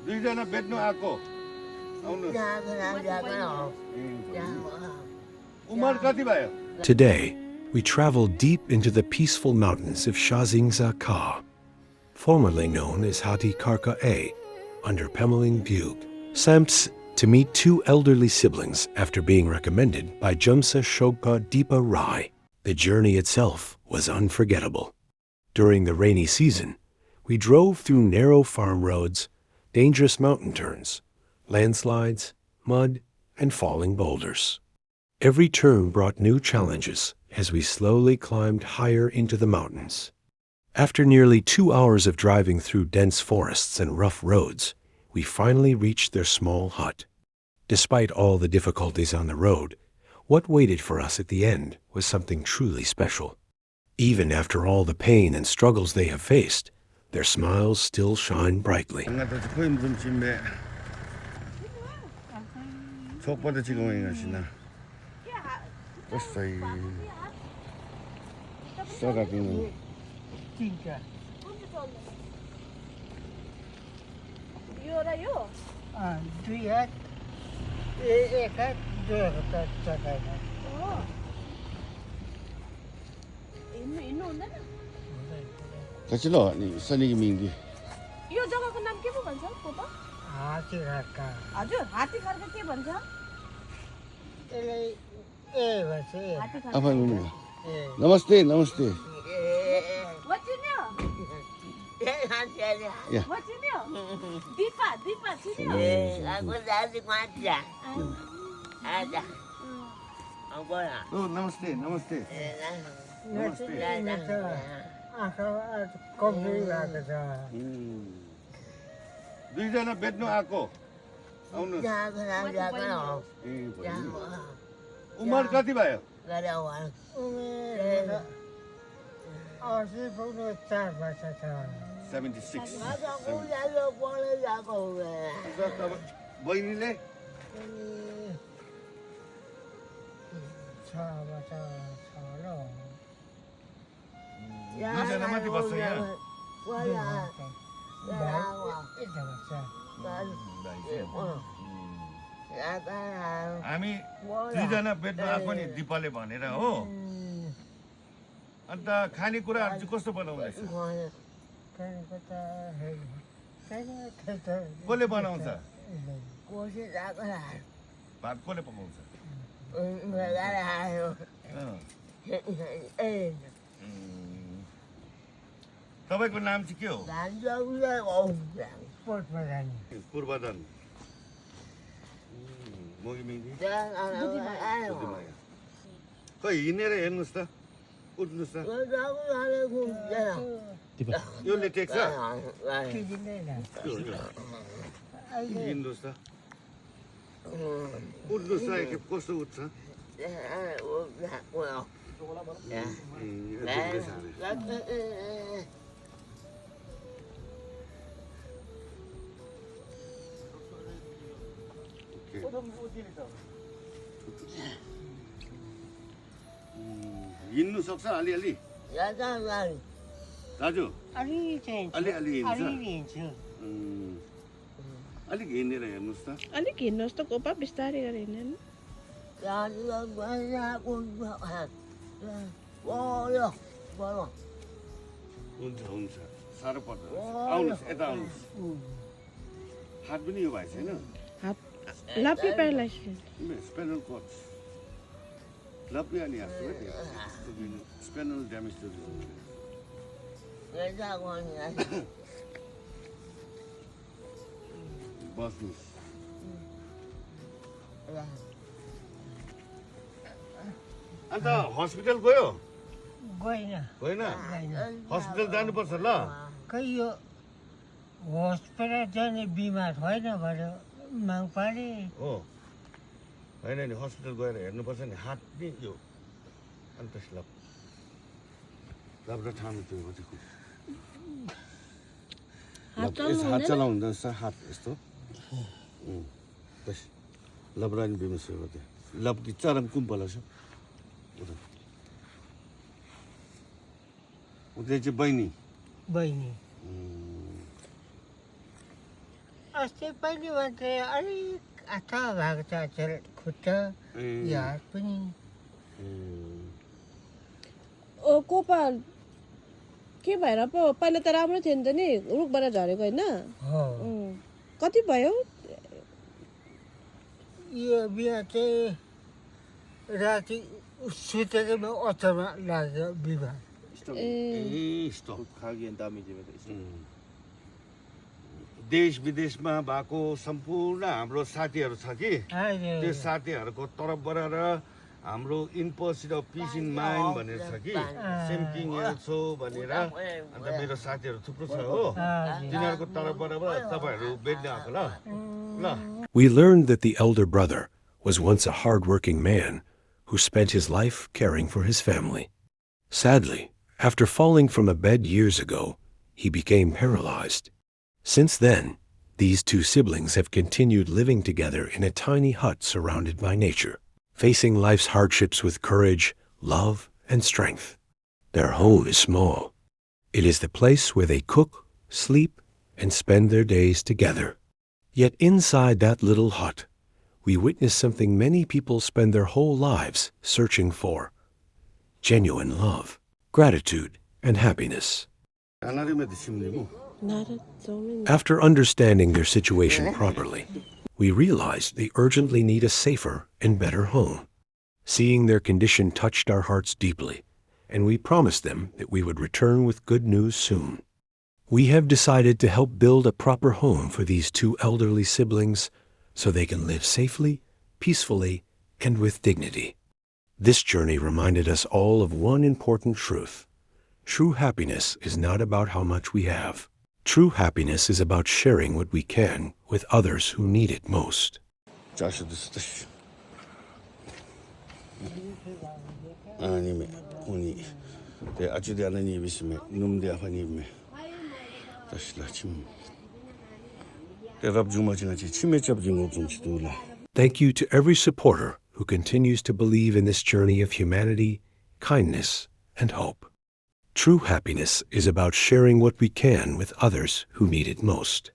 दुईजना बेच्नु आएको उमर कति भयो? Today, we travel deep into the peaceful mountains of Shazingza Ka, formerly known as Hati Karka A, under Pemeling Butte. Samps to meet two elderly siblings after being recommended by Jumsa Shogpa Deepa Rai. The journey itself was unforgettable. During the rainy season, we drove through narrow farm roads, dangerous mountain turns, landslides, mud, and falling boulders. Every turn brought new challenges as we slowly climbed higher into the mountains. After nearly 2 hours of driving through dense forests and rough roads, we finally reached their small hut. Despite all the difficulties on the road, what waited for us at the end was something truly special. Even after all the pain and struggles they have faced, their smiles still shine brightly. कचिलो अनि सनीको मिङ्गी यो जग्गाको नाम के पो भन्छ पोपा? हाती खर्का हजुर हाती खर्का के भन्छ? यसलाई ए भन्छ हाती खर्का आफै हुनु नमस्ते नमस्ते वचिन्यो या वचिन्यो Deepa Deepa चिन्यो aku jadi manja ada ओ नमस्ते नमस्ते आँखा कमजोरी भएको छ दुईजना बेच्नु आएको आउनु उमर कति भयो? उमेर 80 पुग्नु 4 वर्ष छ 76 बहिनीले 6 वर्ष छ र दुईजना माथि बस्छ यहाँ हामी दुईजना बेच्नु आएको नि दिपाले भनेर हो अन्त खानेकुराहरू चाहिँ कस्तो बनाउँदैछ? कसले बनाउँछ? भात कसले पकाउँछ? तपाईको नाम चाहिँ के हो? पूर्वधन मोगी मिङ्गी खै हिँडेर हेर्नुहोस् त उठ्नुहोस् त योले टेक्छ हिँड्नुहोस् त उठ्नुहोस् त एकखेप कस्तो उठ्छ हिँड्नु सक्छ अलिअलि दाजु अलिअलि हिँड्छु अलिक हिँडेर हेर्नुहोस् त अलिक हिँड्नुहोस् त कोपा बिस्तारै गरेर हिँड्नु हुन्छ हुन्छ साह्रो पर्दैन आउनुहोस् यता आउनुहोस् हात पनि यो भएको छैन लापी प्यारालाइज स्पेनल कोच लापी अनि हात स्पेनल ड्यामेज टु बस्नुहोस् अन्त हस्पिटल गयो गएन हस्पिटल जानुपर्छ ल खै यो हस्पिटल जाने बिमार होइन भने माग पारे हो होइन नि हस्पिटल गएर हेर्नुपर्छ नि हात नि यो अन्त लब र ठाउँ त्यो हात चलाउँदो रहेछ हात यस्तो बस लबरानी बिमार सेवा त्यो लब कि चरम कुम्पला छ उता चाहिँ बहिनी बहिनी अस्ति पहिले मात्रै अलिक आथा भएको छ अचेल खुट्टा या हात पनि कोपा के भएर पो पहिला त राम्रो थियो नि त नि रुखबाट झरेको होइन हो कति भयो यो बिहा चाहिँ राति सुतेकोमा अचारमा लाग्यो बिमार स्टक 가기엔 땀이 집에서 있어. देश विदेशमा भएको सम्पूर्ण हाम्रो साथीहरू छ कि हजुर त्यो साथीहरूको तर्फबाट र हाम्रो इन्पोसिट अफ पिस इन माइन्ड भनेर छ कि सेमकिङ एल्सो भनेर अन्त मेरो साथीहरू थुप्रो छ हो तिनीहरूको तर्फबाट तपाईँहरू भेट्न आएको ल We learned that the elder brother was once a hard-working man who spent his life caring for his family. Sadly, after falling from a bed years ago, he became paralyzed. Since then, these two siblings have continued living together in a tiny hut surrounded by nature, facing life's hardships with courage, love, and strength. Their home is small. It is the place where they cook, sleep, and spend their days together. Yet inside that little hut, we witness something many people spend their whole lives searching for: genuine love, gratitude, and happiness. After understanding their situation properly, we realized they urgently need a safer and better home. Seeing their condition touched our hearts deeply, and we promised them that we would return with good news soon. We have decided to help build a proper home for these two elderly siblings so they can live safely, peacefully, and with dignity. This journey reminded us all of one important truth. True happiness is not about how much we have. True happiness is about sharing what we can with others who need it most. Thank you to every supporter who continues to believe in this journey of humanity, kindness, and hope. True happiness is about sharing what we can with others who need it most.